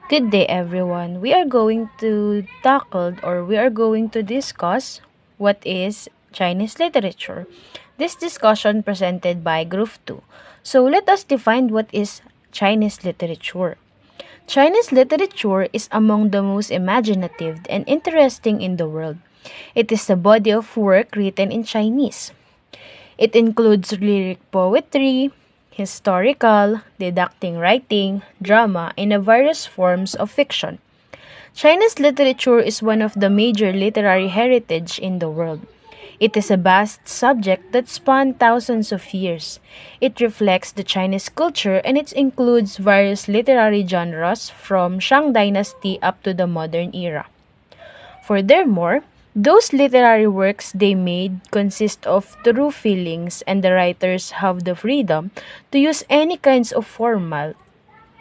Good day, everyone. We are going to discuss what is Chinese literature. This discussion presented by Group 2. So let us define what is Chinese literature. Chinese literature is among the most imaginative and interesting in the world. It is a body of work written in Chinese. It includes lyric poetry, historical, didactic writing, drama, and various forms of fiction. Chinese literature is one of the major literary heritage in the world. It is a vast subject that spans thousands of years. It reflects the Chinese culture and it includes various literary genres from Shang Dynasty up to the modern era. Furthermore, those literary works they made consist of true feelings and the writers have the freedom to use any kinds of formal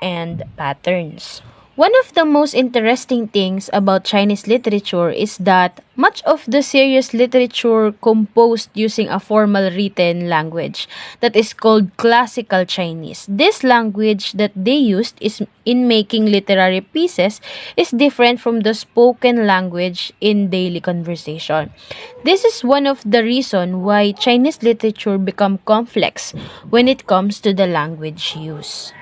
and patterns. One of the most interesting things about Chinese literature is that much of the serious literature composed using a formal written language that is called classical Chinese. This language that they used is in making literary pieces is different from the spoken language in daily conversation. This is one of the reason why Chinese literature become complex when it comes to the language use.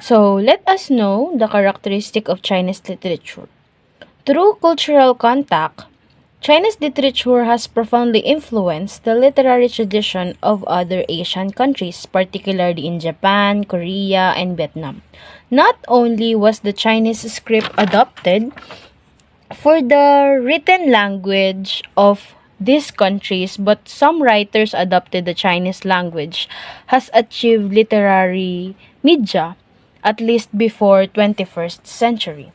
So, let us know the characteristic of Chinese literature. Through cultural contact, Chinese literature has profoundly influenced the literary tradition of other Asian countries, particularly in Japan, Korea, and Vietnam. Not only was the Chinese script adopted for the written language of these countries, but some writers adopted the Chinese language has achieved literary media at least before 21st century.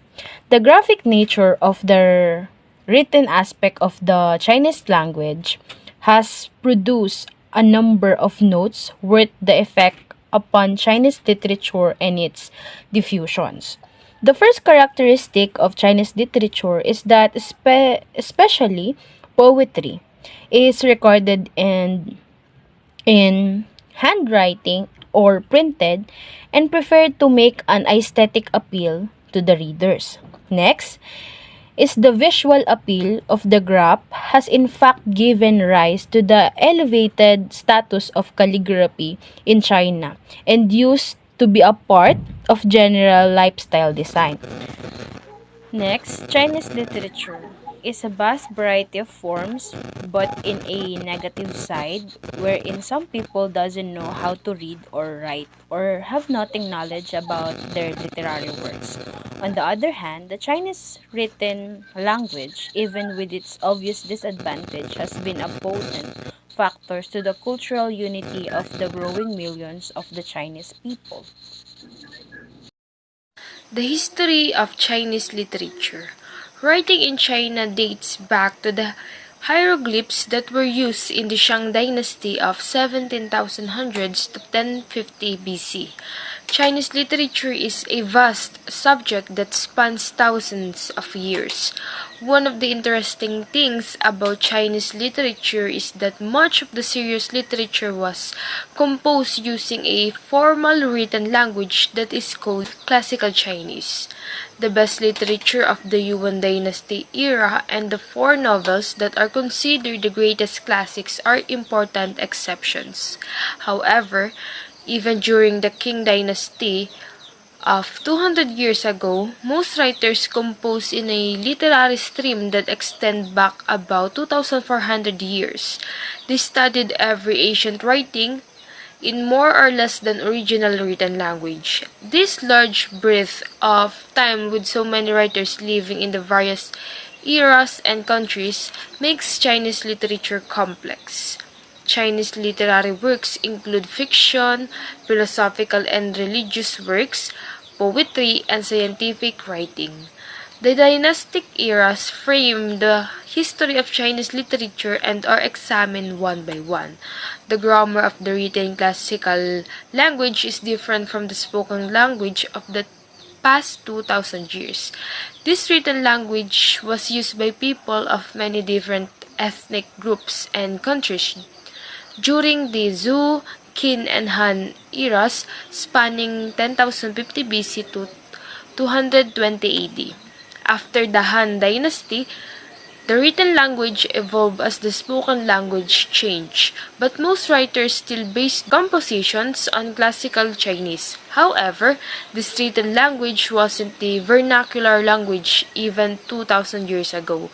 The graphic nature of the written aspect of the Chinese language has produced a number of notes worth the effect upon Chinese literature and its diffusions. The first characteristic of Chinese literature is that especially poetry is recorded in handwriting or printed and preferred to make an aesthetic appeal to the readers. Next is the visual appeal of the graph has in fact given rise to the elevated status of calligraphy in China and used to be a part of general lifestyle design. Next, Chinese literature is a vast variety of forms, but in a negative side, wherein some people doesn't know how to read or write or have nothing knowledge about their literary works. On the other hand, the Chinese written language, even with its obvious disadvantage, has been a potent factor to the cultural unity of the growing millions of the Chinese people. The history of Chinese literature. Writing in China dates back to the hieroglyphs that were used in the Shang dynasty of 17,000s to 1050 BC. Chinese literature is a vast subject that spans thousands of years. One of the interesting things about Chinese literature is that much of the serious literature was composed using a formal written language that is called Classical Chinese. The best literature of the Yuan dynasty era and the four novels that are considered the greatest classics are important exceptions. However, even during the Qing dynasty of 200 years ago, most writers composed in a literary stream that extend back about 2,400 years. They studied every ancient writing in more or less than original written language. This large breadth of time with so many writers living in the various eras and countries makes Chinese literature complex. Chinese literary works include fiction, philosophical and religious works, poetry, and scientific writing. The dynastic eras frame the history of Chinese literature and are examined one by one. The grammar of the written classical language is different from the spoken language of the past 2,000 years. This written language was used by people of many different ethnic groups and countries during the Zhou, Qin, and Han eras spanning 10,050 BC to 220 AD. After the Han Dynasty, the written language evolved as the spoken language changed, but most writers still based compositions on classical Chinese. However, this written language wasn't the vernacular language even 2,000 years ago.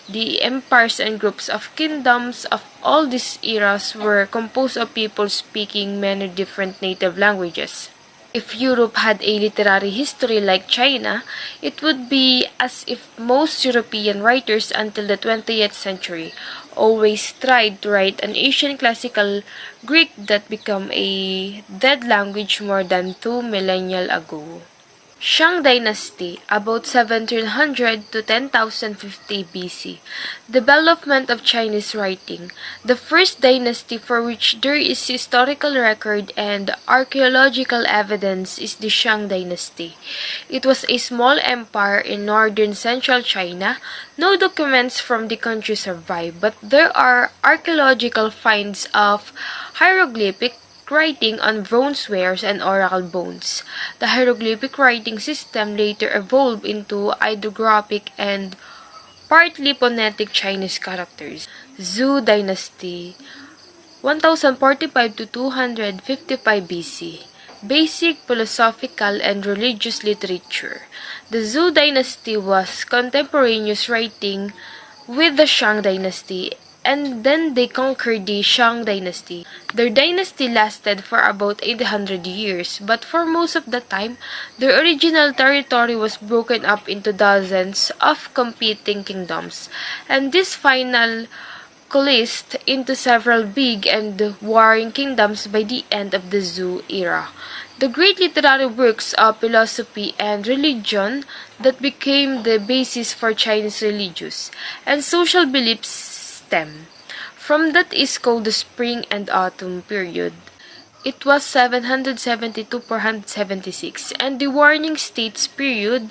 The empires and groups of kingdoms of all these eras were composed of people speaking many different native languages. If Europe had a literary history like China, it would be as if most European writers until the 20th century always tried to write an ancient classical Greek that became a dead language more than 2 millennia ago. Shang Dynasty, about 1700 to 10,050 BC. Development of Chinese writing. The first dynasty for which there is historical record and archaeological evidence is the Shang Dynasty. It was a small empire in northern central China. No documents from the country survive, but there are archaeological finds of hieroglyphic writing on bronze wares and oral bones. The hieroglyphic writing system later evolved into ideographic and partly phonetic Chinese characters. Zhou Dynasty, 1045 to 255 BC. Basic philosophical and religious literature. The Zhou Dynasty was contemporaneous writing with the Shang Dynasty, and then they conquered the Shang Dynasty. Their dynasty lasted for about 800 years, but for most of the time, their original territory was broken up into dozens of competing kingdoms, and this final coalesced into several big and warring kingdoms by the end of the Zhou era. The great literary works of philosophy and religion that became the basis for Chinese religious and social beliefs stem from that is called the Spring and Autumn period. It was 770 to 476, and the Warring States period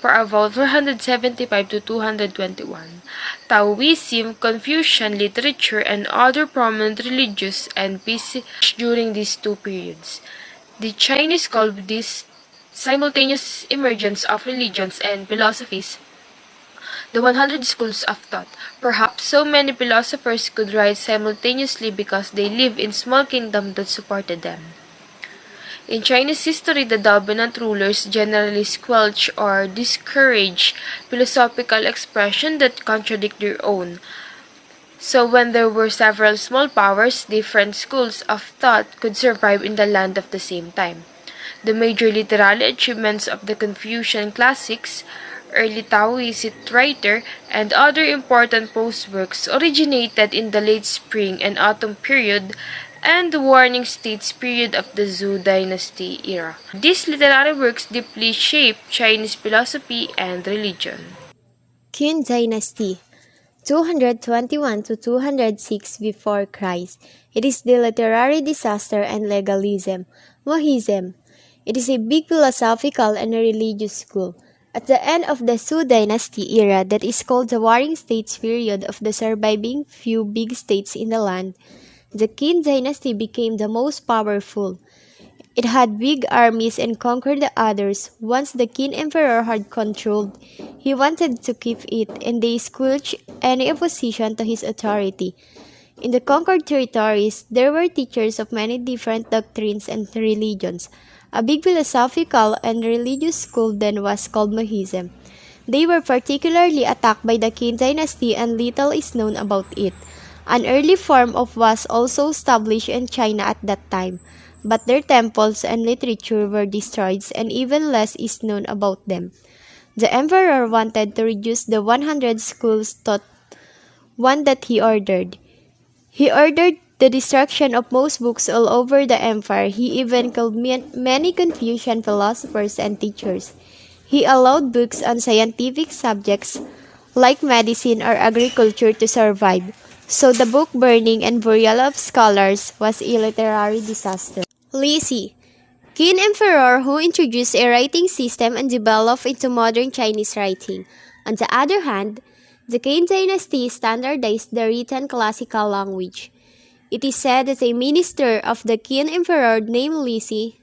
for about 475 to 221. Taoism, Confucian literature, and other prominent religious and peace during these two periods. The Chinese called this simultaneous emergence of religions and philosophies the 100 schools of thought. Perhaps so many philosophers could rise simultaneously because they lived in small kingdoms that supported them. In Chinese history, the dominant rulers generally squelch or discourage philosophical expression that contradict their own. So when there were several small powers, different schools of thought could survive in the land of the same time. The major literary achievements of the Confucian classics, early Taoist writer, and other important prose works originated in the late Spring and Autumn period and the Warring States period of the Zhou Dynasty era. These literary works deeply shaped Chinese philosophy and religion. Qin Dynasty, 221 to 206 before Christ. It is the literary disaster and legalism, Mohism. It is a big philosophical and religious school. At the end of the Zhou Dynasty era that is called the Warring States period of the surviving few big states in the land, the Qin Dynasty became the most powerful. It had big armies and conquered the others. Once the Qin Emperor had controlled, he wanted to keep it, and they squelched any opposition to his authority. In the conquered territories, there were teachers of many different doctrines and religions. A big philosophical and religious school then was called Mohism. They were particularly attacked by the Qin Dynasty and little is known about it. An early form of was also established in China at that time, but their temples and literature were destroyed and even less is known about them. The emperor wanted to reduce the 100 schools to one that he ordered. He ordered the destruction of most books all over the empire. He even killed many Confucian philosophers and teachers. He allowed books on scientific subjects like medicine or agriculture to survive. So the book burning and burial of scholars was a literary disaster. Li Si, Qin Emperor who introduced a writing system and developed into modern Chinese writing. On the other hand, the Qin Dynasty standardized the written classical language. It is said that a minister of the Qin Emperor named Li Si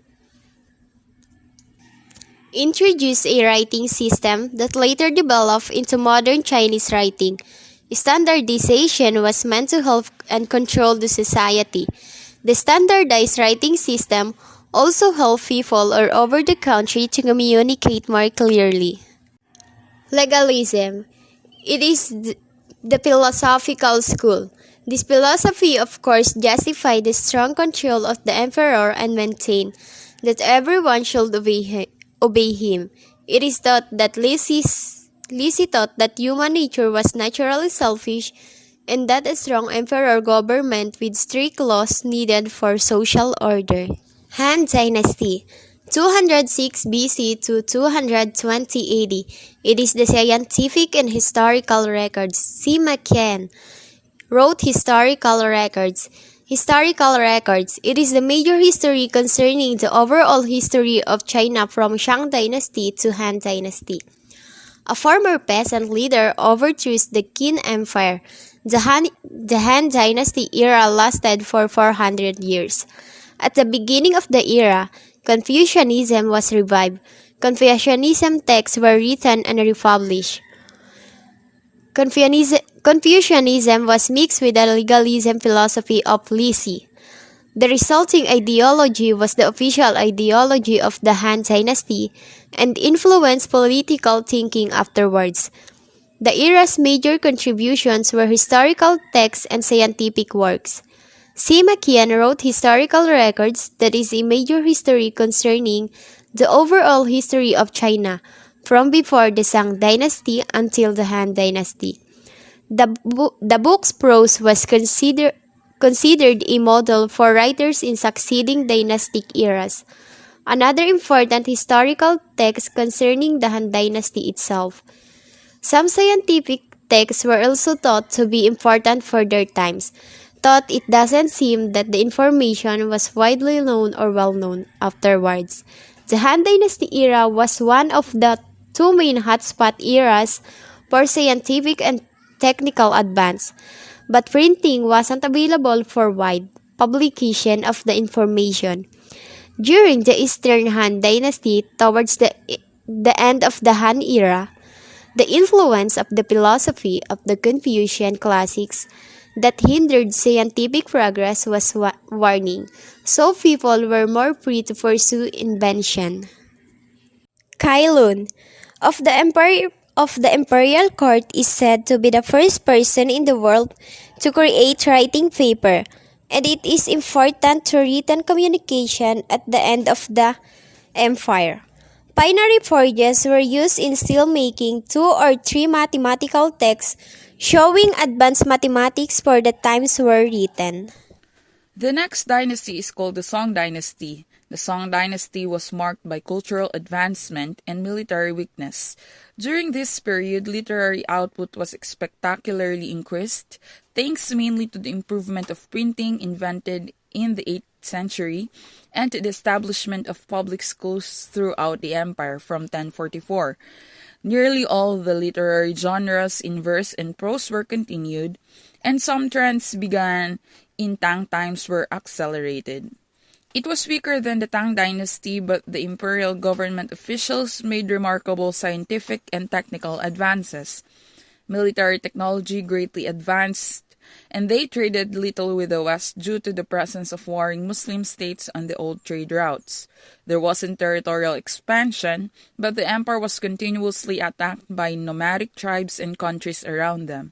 introduced a writing system that later developed into modern Chinese writing. Standardization was meant to help and control the society. The standardized writing system also helped people all over the country to communicate more clearly. Legalism. It is the philosophical school. This philosophy, of course, justified the strong control of the emperor and maintained that everyone should obey him. It is thought that Lisi thought that human nature was naturally selfish and that a strong emperor government with strict laws needed for social order. Han Dynasty 206 BC to 220 AD. It is the scientific and historical records. Sima Qian wrote historical records. Historical records. It is the major history concerning the overall history of China from Shang Dynasty to Han Dynasty. A former peasant leader overthrows the Qin Empire. The Han Dynasty era lasted for 400 years. At the beginning of the era, Confucianism was revived. Confucianism texts were written and republished. Confucianism was mixed with the legalism philosophy of Lisi. The resulting ideology was the official ideology of the Han Dynasty and influenced political thinking afterwards. The era's major contributions were historical texts and scientific works. Sima Qian wrote historical records that is a major history concerning the overall history of China from before the Shang Dynasty until the Han Dynasty. The book's prose was considered a model for writers in succeeding dynastic eras. Another important historical text concerning the Han Dynasty itself. Some scientific texts were also thought to be important for their times, thought it doesn't seem that the information was widely known or well known afterwards. The Han Dynasty era was one of the two main hotspot eras for scientific and technical advance, but printing wasn't available for wide publication of the information. During the Eastern Han Dynasty, towards the end of the Han era, the influence of the philosophy of the Confucian classics that hindered scientific progress was warning, so people were more free to pursue invention. Kai Lun of the imperial court is said to be the first person in the world to create writing paper, and it is important to written communication at the end of the empire. Binary forges were used in steelmaking, 2 or 3 mathematical texts showing advanced mathematics for the times were written. The next dynasty is called the Song Dynasty. The Song Dynasty was marked by cultural advancement and military weakness. During this period, literary output was spectacularly increased, thanks mainly to the improvement of printing invented in the 8th century and to the establishment of public schools throughout the empire from 1044. Nearly all the literary genres in verse and prose were continued, and some trends began in Tang times were accelerated. It was weaker than the Tang dynasty, but the imperial government officials made remarkable scientific and technical advances. Military technology greatly advanced, and they traded little with the West due to the presence of warring Muslim states on the old trade routes. There wasn't territorial expansion, but the empire was continuously attacked by nomadic tribes and countries around them.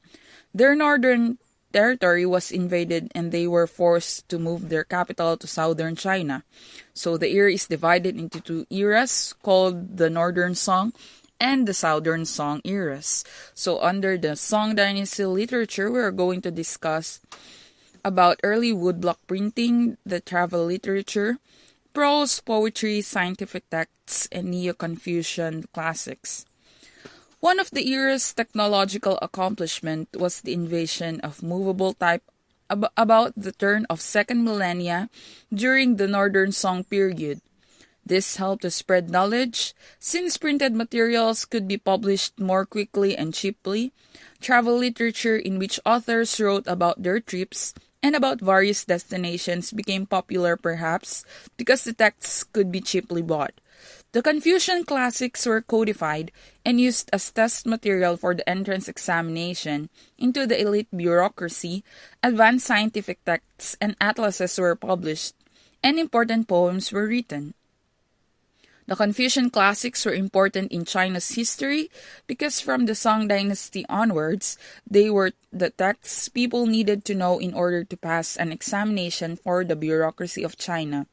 Their northern territory was invaded and they were forced to move their capital to southern China. So the era is divided into two eras called the Northern Song and the Southern Song eras. So under the Song Dynasty literature, we are going to discuss about early woodblock printing, the travel literature, prose, poetry, scientific texts, and Neo-Confucian classics. One of the era's technological accomplishment was the invention of movable type about the turn of second millennia during the Northern Song period. This helped to spread knowledge, since printed materials could be published more quickly and cheaply. Travel literature in which authors wrote about their trips and about various destinations became popular perhaps because the texts could be cheaply bought. The Confucian classics were codified and used as test material for the entrance examination into the elite bureaucracy. Advanced scientific texts and atlases were published, and important poems were written. The Confucian classics were important in China's history because from the Song dynasty onwards, they were the texts people needed to know in order to pass an examination for the bureaucracy of China.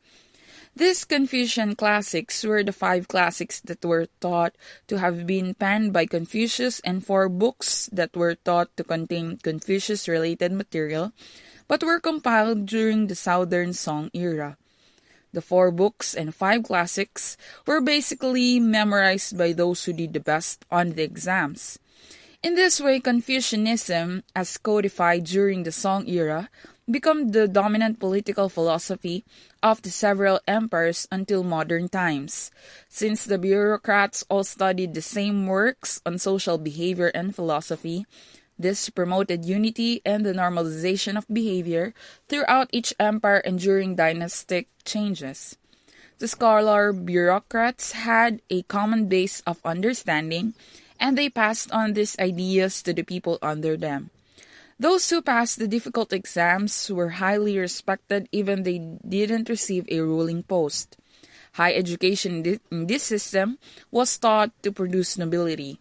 These Confucian classics were the 5 classics that were thought to have been penned by Confucius and 4 books that were thought to contain Confucius-related material, but were compiled during the Southern Song era. The 4 books and 5 classics were basically memorized by those who did the best on the exams. In this way, Confucianism, as codified during the Song era, became the dominant political philosophy of the several empires until modern times. Since the bureaucrats all studied the same works on social behavior and philosophy, this promoted unity and the normalization of behavior throughout each empire and during dynastic changes. The scholar bureaucrats had a common base of understanding, and they passed on these ideas to the people under them. Those who passed the difficult exams were highly respected even they didn't receive a ruling post. High education in this system was thought to produce nobility.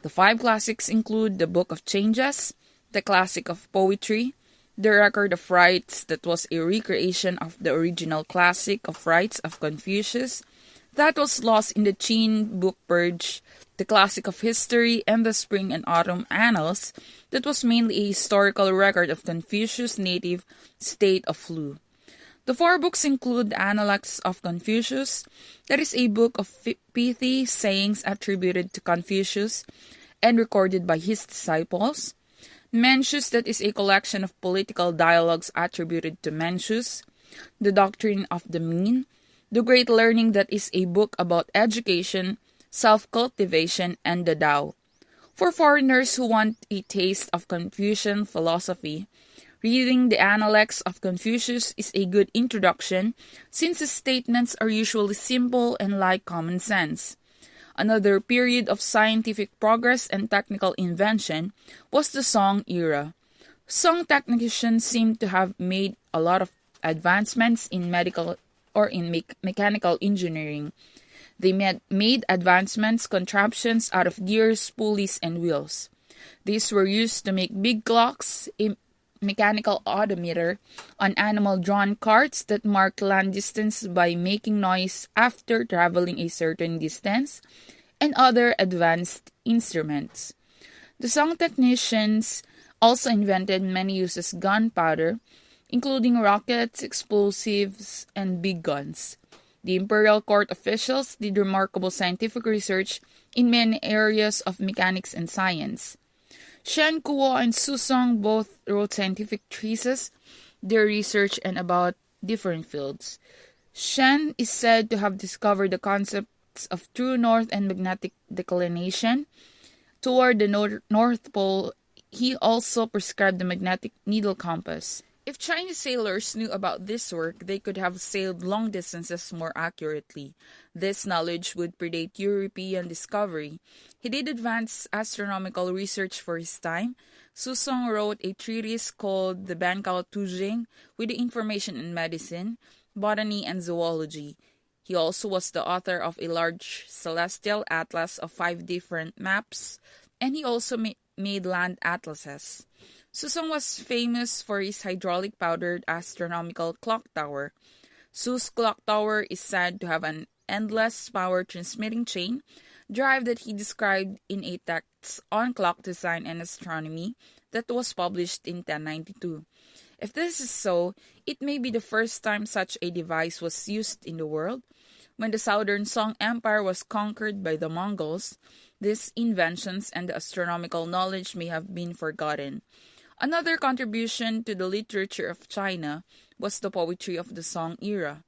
The 5 classics include the Book of Changes, the Classic of Poetry, the Record of Rites that was a recreation of the original Classic of Rites of Confucius that was lost in the Qin book purge, the Classic of History, and the Spring and Autumn Annals that was mainly a historical record of Confucius' native state of Lu. The 4 books include the Analects of Confucius, that is a book of pithy sayings attributed to Confucius and recorded by his disciples. Mencius, that is a collection of political dialogues attributed to Mencius. The Doctrine of the Mean, the Great Learning, that is a book about education, self-cultivation, and the Tao. For foreigners who want a taste of Confucian philosophy, reading the Analects of Confucius is a good introduction since the statements are usually simple and like common sense. Another period of scientific progress and technical invention was the Song era. Song technicians seem to have made a lot of advancements in medical or in mechanical engineering. They made advancements contraptions out of gears, pulleys, and wheels. These were used to make big clocks, a mechanical odometer, on animal-drawn carts that marked land distance by making noise after traveling a certain distance, and other advanced instruments. The Song technicians also invented many uses gunpowder, including rockets, explosives, and big guns. The imperial court officials did remarkable scientific research in many areas of mechanics and science. Shen Kuo and Su Song both wrote scientific treatises, their research and about different fields. Shen is said to have discovered the concepts of true north and magnetic declination. Toward the North Pole, he also prescribed the magnetic needle compass. If Chinese sailors knew about this work, they could have sailed long distances more accurately. This knowledge would predate European discovery. He did advance astronomical research for his time. Su Song wrote a treatise called the Bancao Tujing with the information in medicine, botany, and zoology. He also was the author of a large celestial atlas of 5 different maps, and he also made land atlases. Su Song was famous for his hydraulic powered astronomical clock tower. Su's clock tower is said to have an endless power transmitting chain drive that he described in a text on clock design and astronomy that was published in 1092. If this is so, it may be the first time such a device was used in the world. When the Southern Song Empire was conquered by the Mongols, these inventions and the astronomical knowledge may have been forgotten. Another contribution to the literature of China was the poetry of the Song era.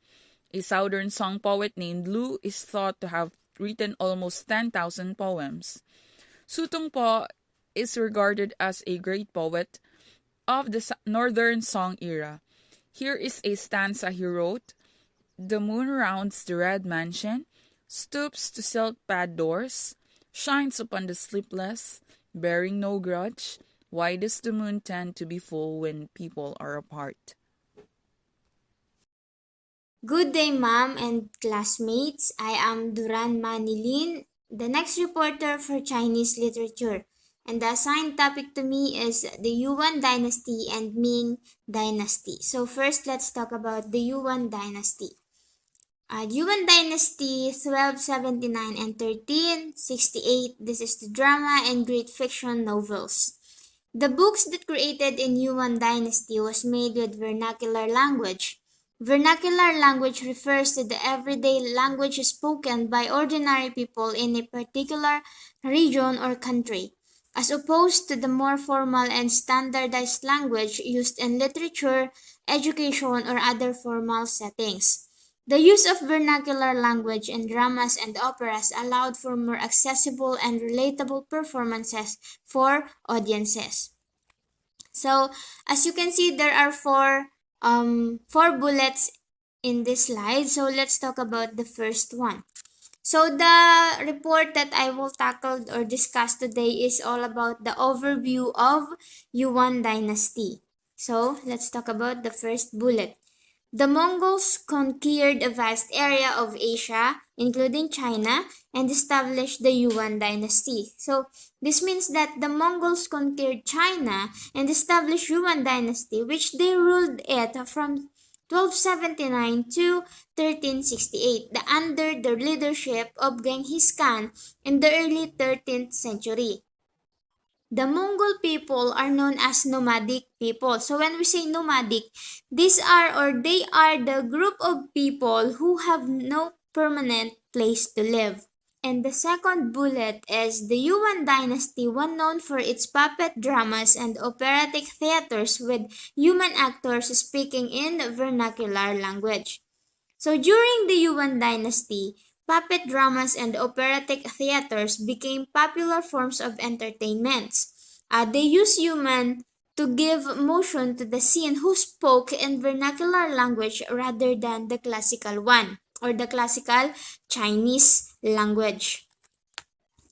A Southern Song poet named Lu is thought to have written almost 10,000 poems. Su Tongpo is regarded as a great poet of the Northern Song era. Here is a stanza he wrote. The moon rounds the red mansion, stoops to silk pad doors, shines upon the sleepless, bearing no grudge. Why does the moon tend to be full when people are apart? Good day, ma'am and classmates. I am Duran Manilin, the next reporter for Chinese literature. And the assigned topic to me is the Yuan dynasty and Ming dynasty. So first, let's talk about the Yuan dynasty. Yuan dynasty 1279 and 1368. This is the drama and great fiction novels. The books that created in Yuan dynasty was made with vernacular language. Vernacular language refers to the everyday language spoken by ordinary people in a particular region or country, as opposed to the more formal and standardized language used in literature, education, or other formal settings. The use of vernacular language in dramas and operas allowed for more accessible and relatable performances for audiences. So as you can see, there are four bullets in this slide. So let's talk about the first one. So the report that I will tackle or discuss today is all about the overview of Yuan dynasty. So let's talk about the first bullet. The Mongols conquered a vast area of Asia, including China, and established the Yuan dynasty. So this means that the Mongols conquered China and established Yuan dynasty, which they ruled it from 1279 to 1368 under the leadership of Genghis Khan in the early 13th century. The Mongol people are known as nomadic people. So when we say nomadic, they are the group of people who have no permanent place to live. And the second bullet is the Yuan dynasty, one known for its puppet dramas and operatic theaters with human actors speaking in vernacular language. So during the Yuan dynasty, puppet dramas and operatic theaters became popular forms of entertainments. They used human to give motion to the scene who spoke in vernacular language rather than the classical one or the classical Chinese language.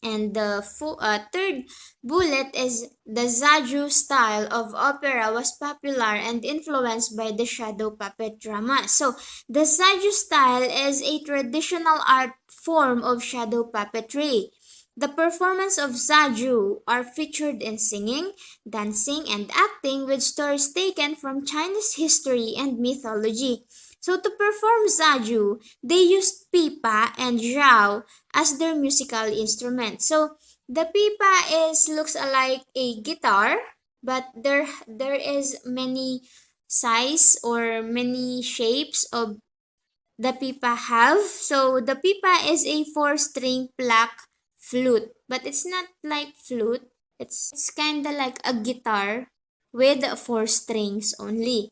And the third bullet is the Zaju style of opera was popular and influenced by the shadow puppet drama. So the Zaju style is a traditional art form of shadow puppetry. The performance of Zaju are featured in singing, dancing, and acting with stories taken from Chinese history and mythology. So to perform Zaju, they used pipa and zhao as their musical instrument. So the pipa looks like a guitar, but there is many size or many shapes of the pipa have. So the pipa is a four-string black flute, but it's not like flute. It's kind of like a guitar with four strings only.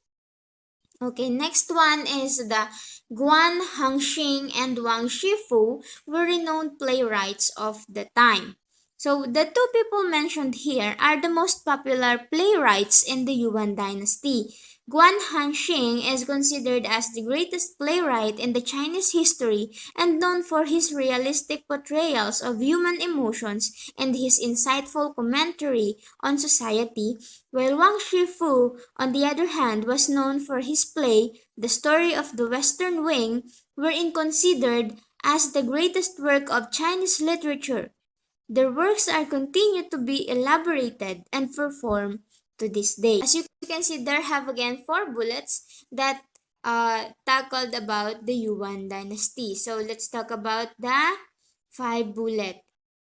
Okay, next one is the Guan Hangxing and Wang Shifu were renowned playwrights of the time. So the two people mentioned here are the most popular playwrights in the Yuan dynasty. Guan Hangxing is considered as the greatest playwright in the Chinese history and known for his realistic portrayals of human emotions and his insightful commentary on society, while Wang Shifu, on the other hand, was known for his play, The Story of the Western Wing, wherein considered as the greatest work of Chinese literature. Their works are continued to be elaborated and performed to this day. As you can see, there have again four bullets that tackled about the Yuan dynasty. So let's talk about the five bullet.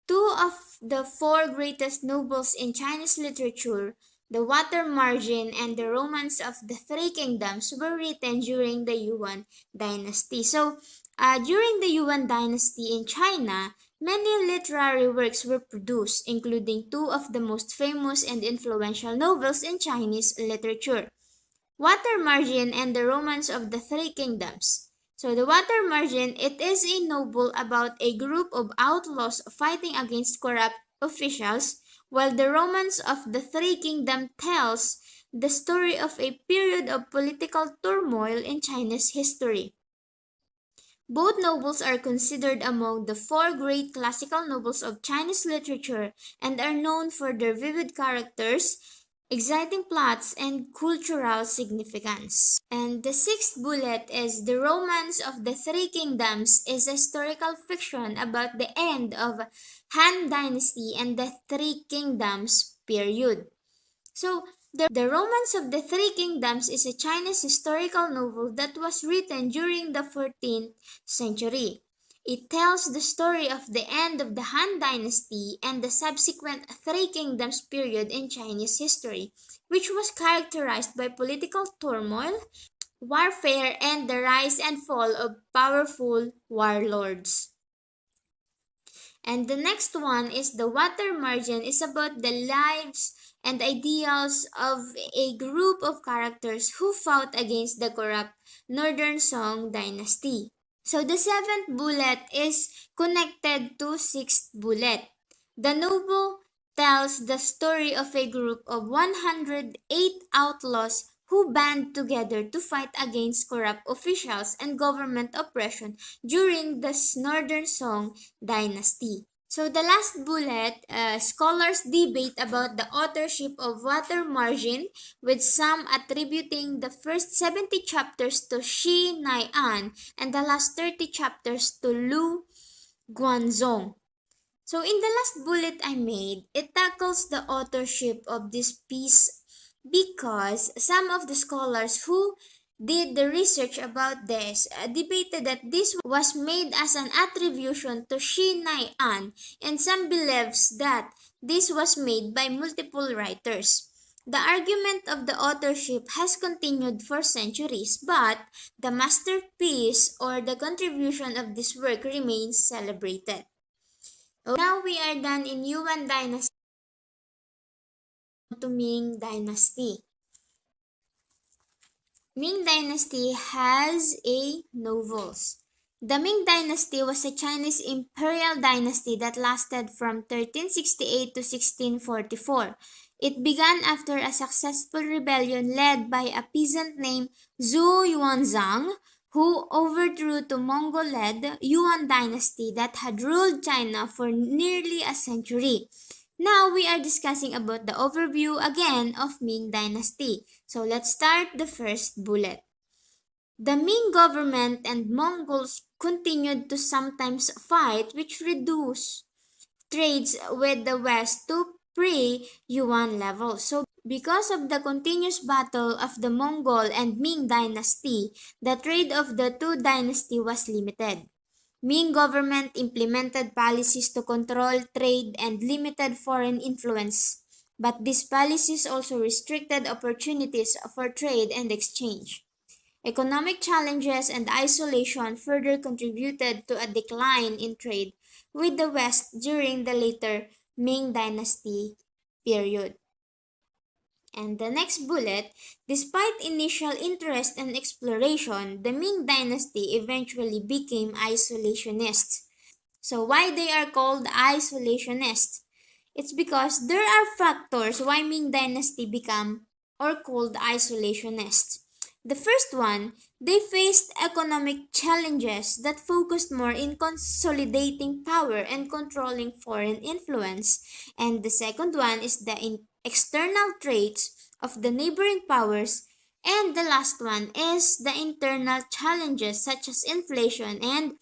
Two of the four greatest novels in Chinese literature, The Water Margin and The Romance of the Three Kingdoms, were written during the Yuan dynasty. So, during the Yuan dynasty in China, many literary works were produced, including two of the most famous and influential novels in Chinese literature, Water Margin and The Romance of the Three Kingdoms. So the Water Margin, it is a novel about a group of outlaws fighting against corrupt officials, while The Romance of the Three Kingdoms tells the story of a period of political turmoil in Chinese history. Both novels are considered among the four great classical novels of Chinese literature and are known for their vivid characters, exciting plots, and cultural significance. And the sixth bullet is The Romance of the Three Kingdoms is a historical fiction about the end of Han Dynasty and the Three Kingdoms period. So, The Romance of the Three Kingdoms is a Chinese historical novel that was written during the 14th century. It tells the story of the end of the Han Dynasty and the subsequent Three Kingdoms period in Chinese history, which was characterized by political turmoil, warfare, and the rise and fall of powerful warlords. And the next one is The Water Margin is about the lives and ideals of a group of characters who fought against the corrupt Northern Song dynasty. So the seventh bullet is connected to sixth bullet. The novel tells the story of a group of 108 outlaws who band together to fight against corrupt officials and government oppression during the Northern Song dynasty. So the last bullet, scholars debate about the authorship of Water Margin, with some attributing the first 70 chapters to Shi Nai'an and the last 30 chapters to Lu Guanzong. So in the last bullet I made, it tackles the authorship of this piece because some of the scholars who did the research about this debated that this was made as an attribution to Shi Nai'an, and some believes that this was made by multiple writers. The argument of the authorship has continued for centuries, but the masterpiece or the contribution of this work remains celebrated. Now we are done in Yuan Dynasty to Ming Dynasty. Ming Dynasty has a novels. The Ming Dynasty was a Chinese imperial dynasty that lasted from 1368 to 1644. It began after a successful rebellion led by a peasant named Zhu Yuanzhang, who overthrew the Mongol-led Yuan dynasty that had ruled China for nearly a century. Now we are discussing about the overview again of Ming Dynasty. So let's start the first bullet. The Ming government and Mongols continued to sometimes fight, which reduced trades with the West to pre-Yuan level. So because of the continuous battle of the Mongol and Ming dynasty, the trade of the two dynasties was limited. Ming government implemented policies to control trade and limited foreign influence, but these policies also restricted opportunities for trade and exchange. Economic challenges and isolation further contributed to a decline in trade with the West during the later Ming Dynasty period. And the next bullet, despite initial interest and exploration, the Ming Dynasty eventually became isolationist. So why they are called isolationist? It's because there are factors why Ming Dynasty become or called isolationist. The first one, they faced economic challenges that focused more in consolidating power and controlling foreign influence. And the second one is the external traits of the neighboring powers. And the last one is the internal challenges such as inflation and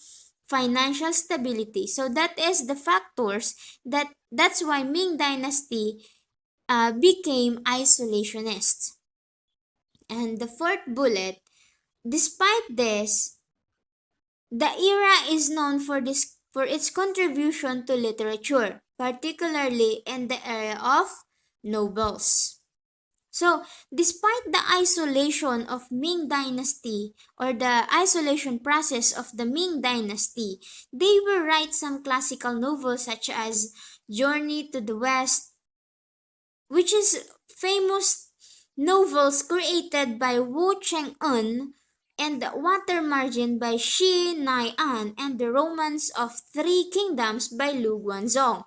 financial stability. So that is the factors that's why Ming Dynasty became isolationist. And the fourth bullet, despite this, the era is known for its contribution to literature, particularly in the area of novels. So, despite the isolation of Ming Dynasty or the isolation process of the Ming Dynasty, they will write some classical novels such as Journey to the West, which is famous novels created by Wu Cheng-un, and Water Margin by Shi Nai'an, and The Romance of Three Kingdoms by Lu Guanzong.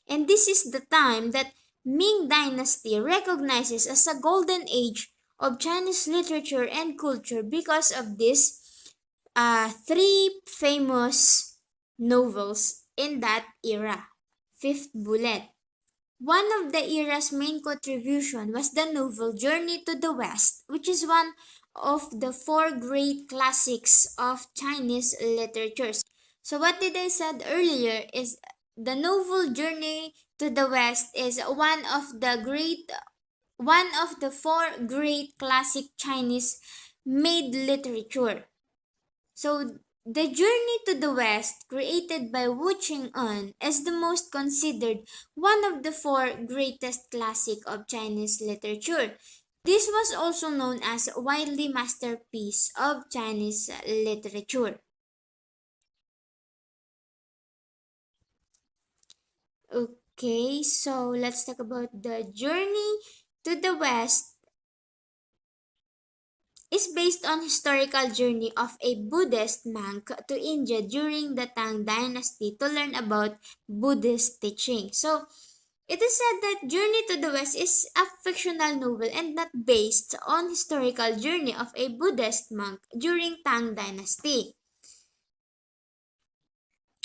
And this is the time that Ming Dynasty recognizes as a golden age of Chinese literature and culture because of these three famous novels in that era. Fifth bullet. One of the era's main contribution was the novel Journey to the West, which is one of the four great classics of Chinese literature. So what did I said earlier is the novel Journey to the West is one of the four great classic Chinese made literature. So the Journey to the West, created by Wu Qing'an, is the most considered one of the four greatest classic of Chinese literature. This was also known as widely masterpiece of Chinese literature. Okay, so let's talk about the Journey to the West is based on historical journey of a Buddhist monk to India during the Tang Dynasty to learn about Buddhist teaching. So, it is said that Journey to the West is a fictional novel and not based on historical journey of a Buddhist monk during Tang Dynasty.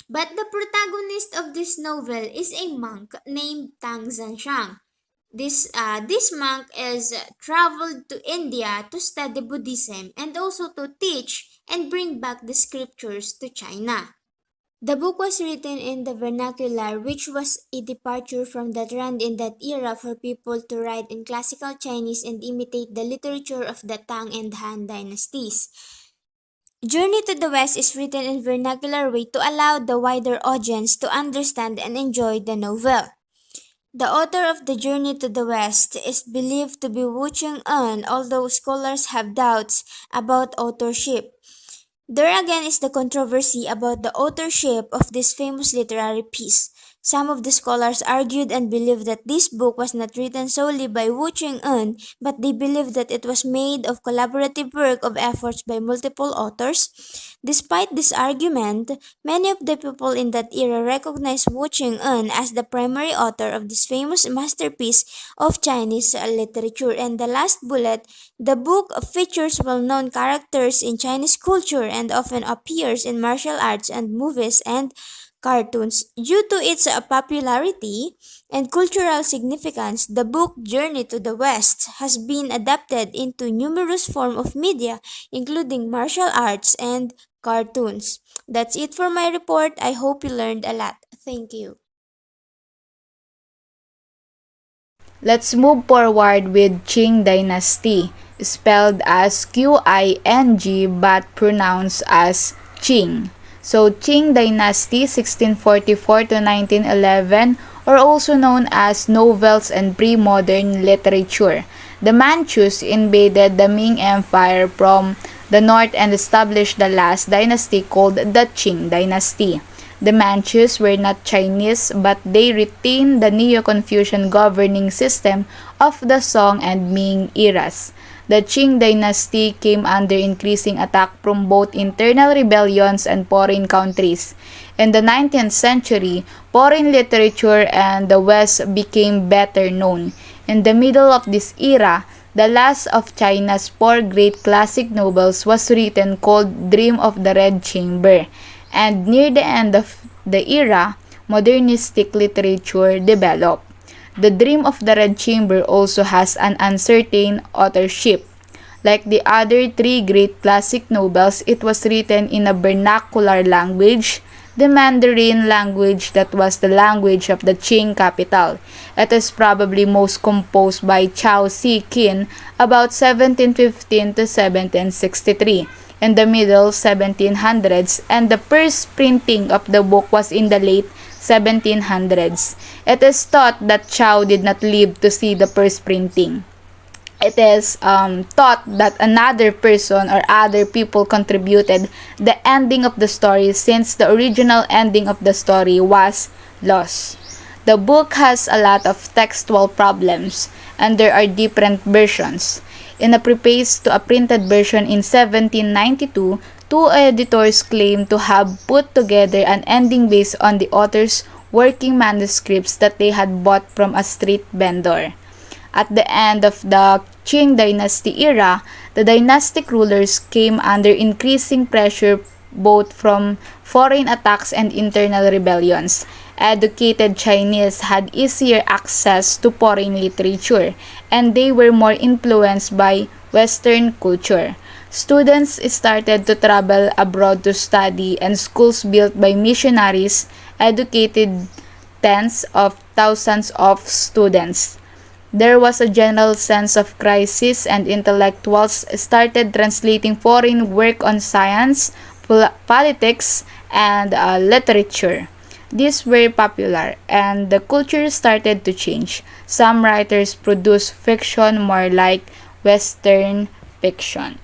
But the protagonist of this novel is a monk named Tang Zhanshang. This monk is traveled to India to study Buddhism and also to teach and bring back the scriptures to China. The book was written in the vernacular, which was a departure from the trend in that era for people to write in classical Chinese and imitate the literature of the Tang and Han dynasties. Journey to the West is written in vernacular way to allow the wider audience to understand and enjoy the novel. The author of The Journey to the West is believed to be Wu Qing'an, although scholars have doubts about authorship. There again is the controversy about the authorship of this famous literary piece. Some of the scholars argued and believed that this book was not written solely by Wu Qing'an, but they believed that it was made of collaborative work of efforts by multiple authors. Despite this argument, many of the people in that era recognized Wu Qing'an as the primary author of this famous masterpiece of Chinese literature. And the last bullet, the book features well-known characters in Chinese culture and often appears in martial arts and movies and cartoons. Due to its popularity and cultural significance, the book Journey to the West has been adapted into numerous forms of media, including martial arts and cartoons. That's it for my report. I hope you learned a lot. Thank you. Let's move forward with Qing Dynasty, spelled as Qing but pronounced as Qing. So Qing Dynasty 1644 to 1911, or also known as novels and pre-modern literature. The Manchus invaded the Ming Empire from the north and established the last dynasty called the Qing Dynasty. The Manchus were not Chinese, but they retained the Neo-Confucian governing system of the Song and Ming eras. The Qing dynasty came under increasing attack from both internal rebellions and foreign countries. In the 19th century, foreign literature and the West became better known. In the middle of this era, the last of China's four great classic novels was written called Dream of the Red Chamber. And near the end of the era, modernistic literature developed. The Dream of the Red Chamber also has an uncertain authorship. Like the other three great classic novels, it was written in a vernacular language, the Mandarin language that was the language of the Qing capital. It is probably most composed by Chao Si-kin about 1715 to 1763. In the middle 1700s, and the first printing of the book was in the late 1700s. It is thought that Chao did not live to see the first printing. It is thought that another person or other people contributed the ending of the story, since the original ending of the story was lost. The book has a lot of textual problems, and there are different versions. In a preface to a printed version in 1792, two editors claim to have put together an ending based on the author's working manuscripts that they had bought from a street vendor. At the end of the Qing dynasty era, the dynastic rulers came under increasing pressure both from foreign attacks and internal rebellions. Educated Chinese had easier access to foreign literature, and they were more influenced by Western culture. Students started to travel abroad to study, and schools built by missionaries educated tens of thousands of students. There was a general sense of crisis, and intellectuals started translating foreign work on science, politics, and literature. These were popular, and the culture started to change. Some writers produced fiction more like Western fiction.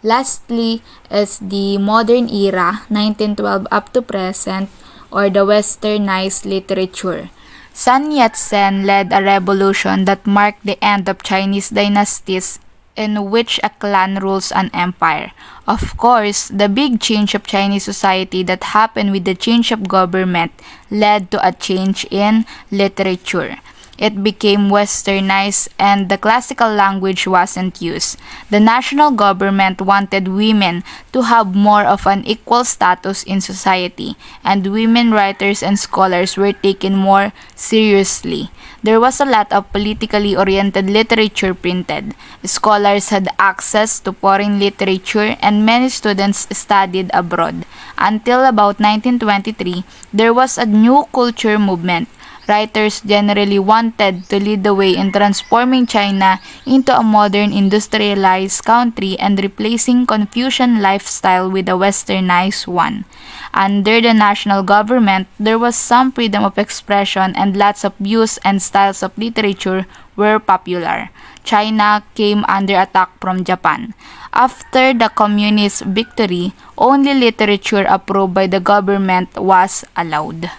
Lastly is the modern era, 1912 up to present, or the westernized literature. Sun Yat-sen led a revolution that marked the end of Chinese dynasties in which a clan rules an empire. Of course, the big change of Chinese society that happened with the change of government led to a change in literature. It became westernized and the classical language wasn't used. The national government wanted women to have more of an equal status in society, and women writers and scholars were taken more seriously. There was a lot of politically oriented literature printed. Scholars had access to foreign literature, and many students studied abroad. Until about 1923, there was a new culture movement. Writers generally wanted to lead the way in transforming China into a modern industrialized country and replacing Confucian lifestyle with a westernized one. Under the national government, there was some freedom of expression and lots of views and styles of literature were popular. China came under attack from Japan. After the communist victory, only literature approved by the government was allowed.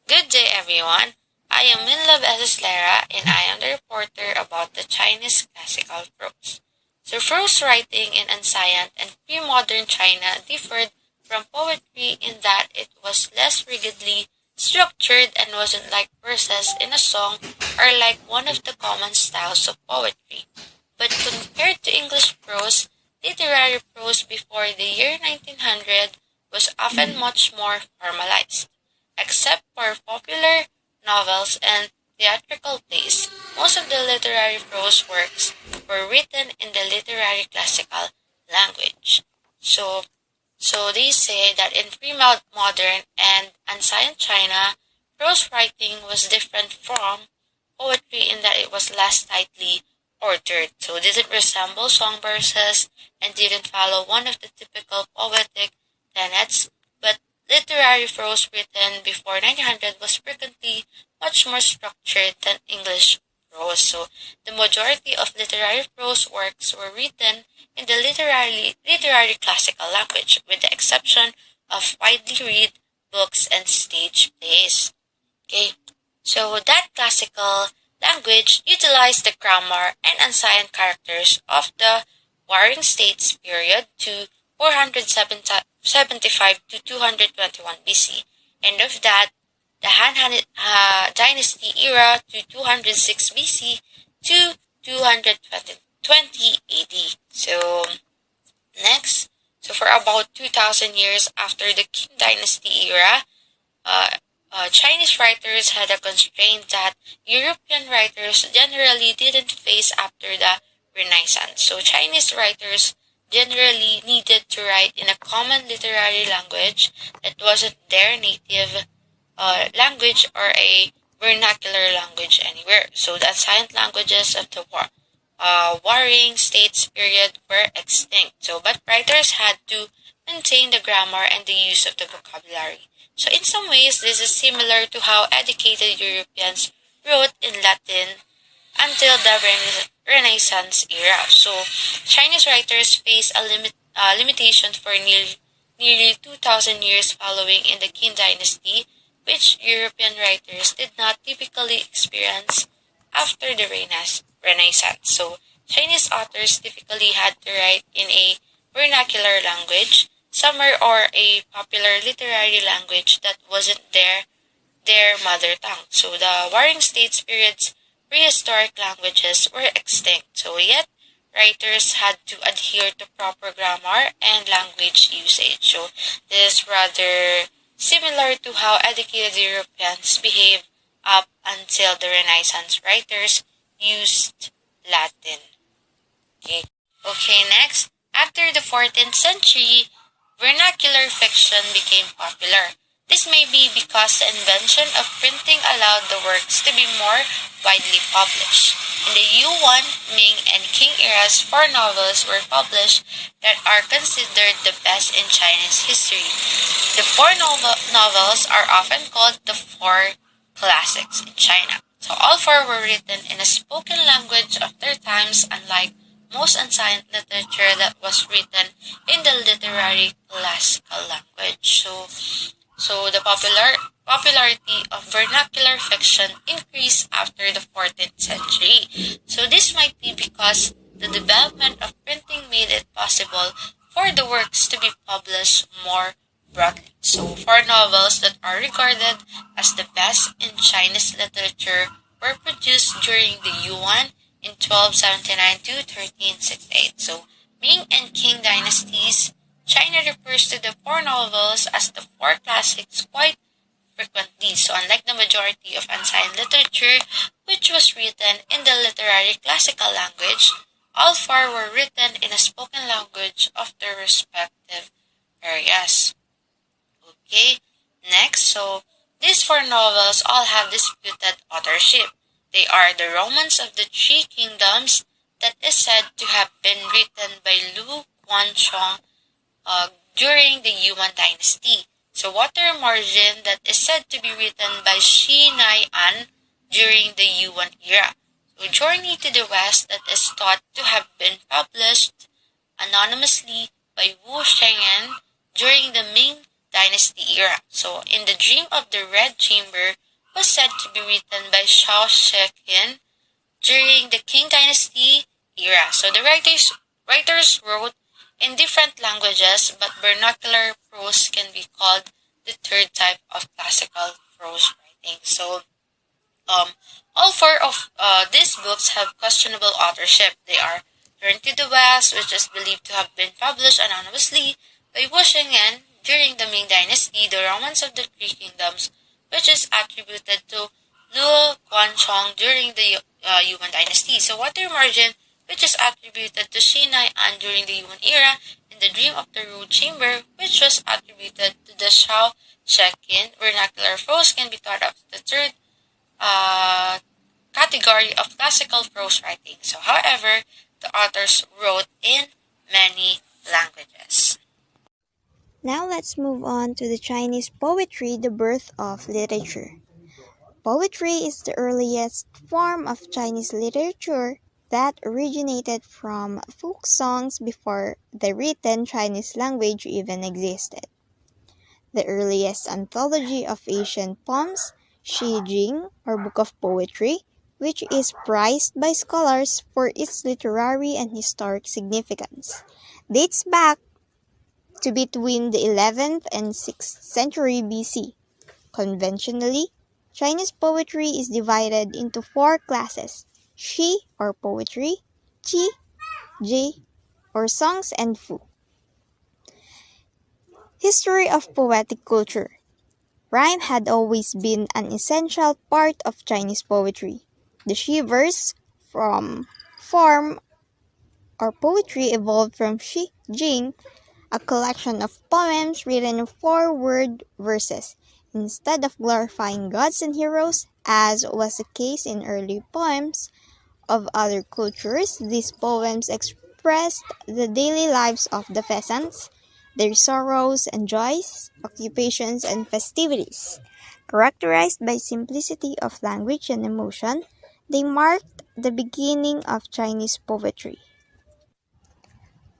Good day, everyone. I am Minlove Eslera, and I am the reporter about the Chinese classical prose. So, prose writing in ancient and pre-modern China differed from poetry in that it was less rigidly structured and wasn't like verses in a song or like one of the common styles of poetry. But compared to English prose, literary prose before the year 1900 was often much more formalized. Except for popular novels and theatrical plays, most of the literary prose works were written in the literary classical language. So, so they say that in pre-modern and ancient China, prose writing was different from poetry in that it was less tightly ordered. So it didn't resemble song verses and didn't follow one of the typical poetic tenets, but literary prose written before 1900 was frequently much more structured than English prose. So the majority of literary prose works were written in the literary classical language, with the exception of widely read books and stage plays. Okay, so that classical language utilized the grammar and ancient characters of the Warring States period to 475 to 221 BC, and of that, the Han Dynasty era to 206 BC to 220 AD. So, next, so for about 2,000 years after the Qing Dynasty era, Chinese writers had a constraint that European writers generally didn't face after the Renaissance. So Chinese writers generally needed to write in a common literary language that wasn't their native language or a vernacular language anywhere. So the ancient languages of the warring states period were extinct. So, but writers had to maintain the grammar and the use of the vocabulary. So in some ways, this is similar to how educated Europeans wrote in Latin until the Renaissance era. So Chinese writers faced a limitation for nearly 2,000 years following in the Qing dynasty, which European writers did not typically experience after the Renaissance. So Chinese authors typically had to write in a vernacular language, summer or a popular literary language that wasn't their mother tongue. So the Warring States period's prehistoric languages were extinct. So yet writers had to adhere to proper grammar and language usage. So this is rather similar to how educated Europeans behaved up until the Renaissance writers used Latin. Okay. Okay, next. After the 14th century, vernacular fiction became popular. This may be because the invention of printing allowed the works to be more widely published. In the Yuan, Ming, and Qing eras, four novels were published that are considered the best in Chinese history. The four novels are often called the four classics in China. So all four were written in a spoken language of their times, unlike most ancient literature that was written in the literary classical language. So the popularity of vernacular fiction increased after the 14th century. So this might be because the development of printing made it possible for the works to be published more broadly. So four novels that are regarded as the best in Chinese literature were produced during the Yuan in 1279 to 1368. So Ming and Qing dynasties, China refers to the four novels as the four classics quite frequently. So unlike the majority of ancient literature, which was written in the literary classical language, all four were written in a spoken language of their respective areas. Okay, next, so these four novels all have disputed authorship. They are the Romance of the Three Kingdoms that is said to have been written by Lu Guanchong during the Yuan dynasty. So Water Margin that is said to be written by Shi Nai An during the Yuan era. So Journey to the West that is thought to have been published anonymously by Wu Sheng'an during the Ming Dynasty era. So In the Dream of the Red Chamber was said to be written by Shao Shekin during the Qing Dynasty era. So the writers wrote in different languages, but vernacular prose can be called the third type of classical prose writing. So all four of these books have questionable authorship. They are Turn to the West, which is believed to have been published anonymously by Wu Sheng'an during the Ming Dynasty, The Romance of the Three Kingdoms, which is attributed to Luo Guanchong during the Yuan Dynasty. So Water Margin, which is attributed to Shi Nai An during the Yuan era, and The Dream of the Red Chamber, which was attributed to the Shao Shekin. Vernacular prose can be thought of the third category of classical prose writing. So, however, the authors wrote in many languages. Now let's move on to the Chinese poetry, the birth of literature. Poetry is the earliest form of Chinese literature that originated from folk songs before the written Chinese language even existed. The earliest anthology of ancient poems, Shi Jing, or Book of Poetry, which is prized by scholars for its literary and historic significance, dates back to between the 11th and 6th century BC. Conventionally, Chinese poetry is divided into four classes: Shi, or poetry; Qi, Ji, or songs; and Fu. History of poetic culture. Rhyme had always been an essential part of Chinese poetry. The Shi verse form or poetry evolved from Shi Jing, a collection of poems written in four-word verses, instead of glorifying gods and heroes, as was the case in early poems of other cultures. These poems expressed the daily lives of the peasants, their sorrows and joys, occupations and festivities. Characterized by simplicity of language and emotion, they marked the beginning of Chinese poetry.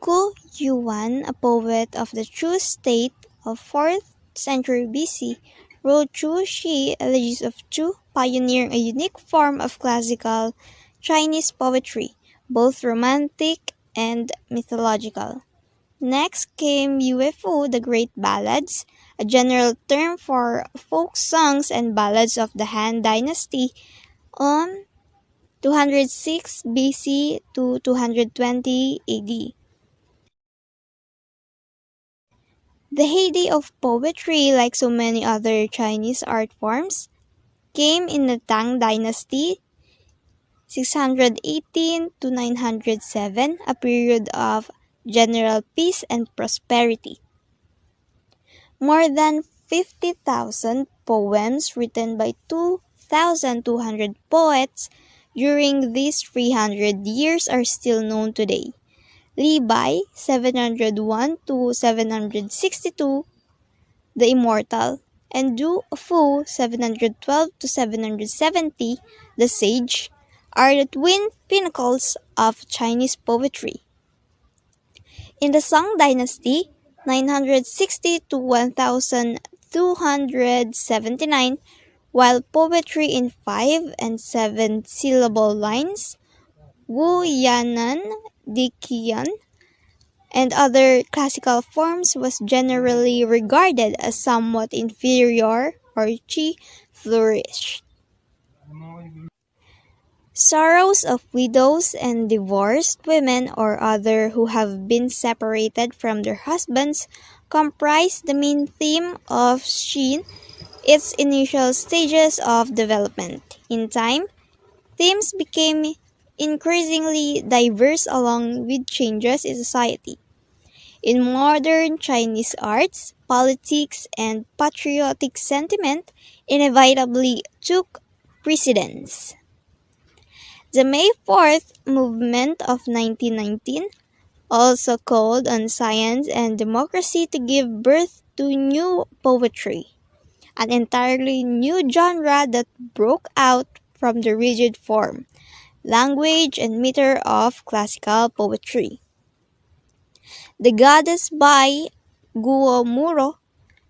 Ku Yuan, a poet of the Chu state of 4th century BC, wrote Chu Shi, Elegies of Chu, pioneering a unique form of classical Chinese poetry, both romantic and mythological. Next came Yue Fu, the Great Ballads, a general term for folk songs and ballads of the Han Dynasty on 206 BC to 220 AD. The heyday of poetry, like so many other Chinese art forms, came in the Tang Dynasty 618 to 907, a period of general peace and prosperity. More than 50,000 poems written by 2,200 poets during these 300 years are still known today. Li Bai, 701 to 762, the Immortal, and Du Fu, 712 to 770, the Sage, are the twin pinnacles of Chinese poetry. In the Song Dynasty, 960 to 1279, while poetry in 5 and 7 syllable lines, Wu Yanan, Diqian, and other classical forms was generally regarded as somewhat inferior or qi flourished. Sorrows of widows and divorced women or other who have been separated from their husbands comprise the main theme of Xin, its initial stages of development. In time, themes became increasingly diverse along with changes in society. In modern Chinese arts, politics and patriotic sentiment inevitably took precedence. The May 4th movement of 1919 also called on science and democracy to give birth to new poetry, an entirely new genre that broke out from the rigid form, language, and meter of classical poetry. The Goddess by Guo Muro,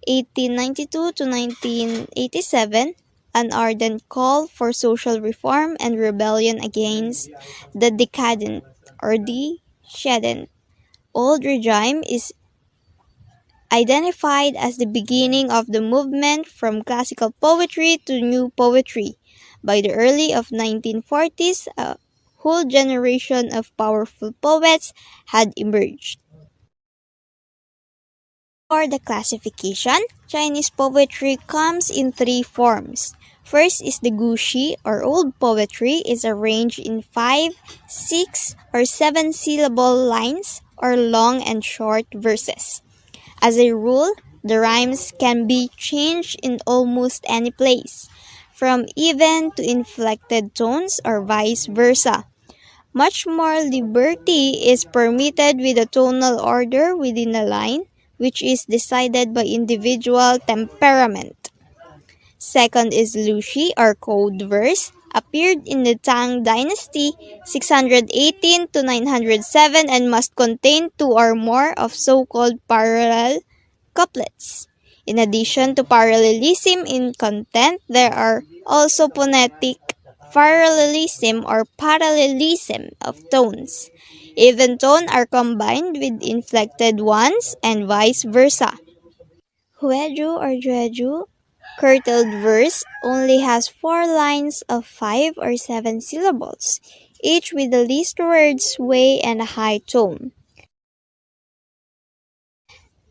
1892 to 1987, an ardent call for social reform and rebellion against the decadent or decadent old regime, is identified as the beginning of the movement from classical poetry to new poetry. By the early of 1940s, a whole generation of powerful poets had emerged. For the classification, Chinese poetry comes in three forms. First is the Gushi, or old poetry, is arranged in 5, 6, or 7 syllable lines or long and short verses. As a rule, the rhymes can be changed in almost any place, from even to inflected tones or vice versa. Much more liberty is permitted with the tonal order within a line, which is decided by individual temperament. Second is Lushi, or code verse, appeared in the Tang Dynasty 618 to 907 and must contain two or more of so-called parallel couplets. In addition to parallelism in content, there are also phonetic parallelism or parallelism of tones. Even tones are combined with inflected ones and vice versa. Hueju or Jueju, curtailed verse, only has 4 lines of 5 or 7 syllables, each with the least words way and a high tone.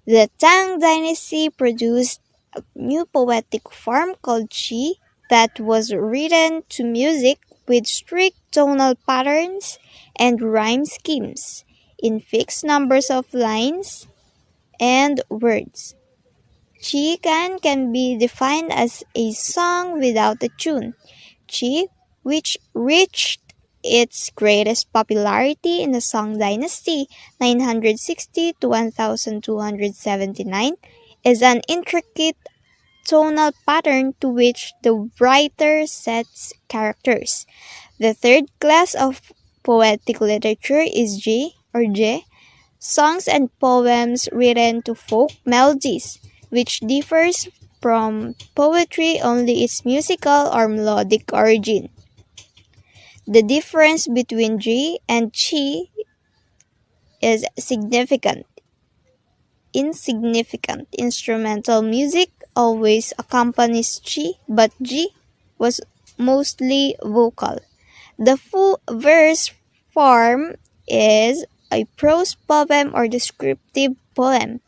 The Tang Dynasty produced a new poetic form called Qi that was written to music with strict tonal patterns and rhyme schemes in fixed numbers of lines and words. Qi can be defined as a song without a tune. Qi, which reached its greatest popularity in the Song Dynasty 960 to 1279, is an intricate tonal pattern to which the writer sets characters. The third class of poetic literature is Ji or Je, songs and poems written to folk melodies, which differs from poetry only its musical or melodic origin. The difference between Ji and Qi is significant. insignificant. Instrumental music always accompanies G, but G was mostly vocal. The full verse form is a prose poem or descriptive poem.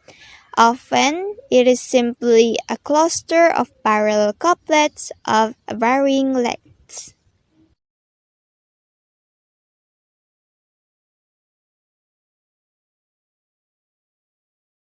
Often, it is simply a cluster of parallel couplets of varying length.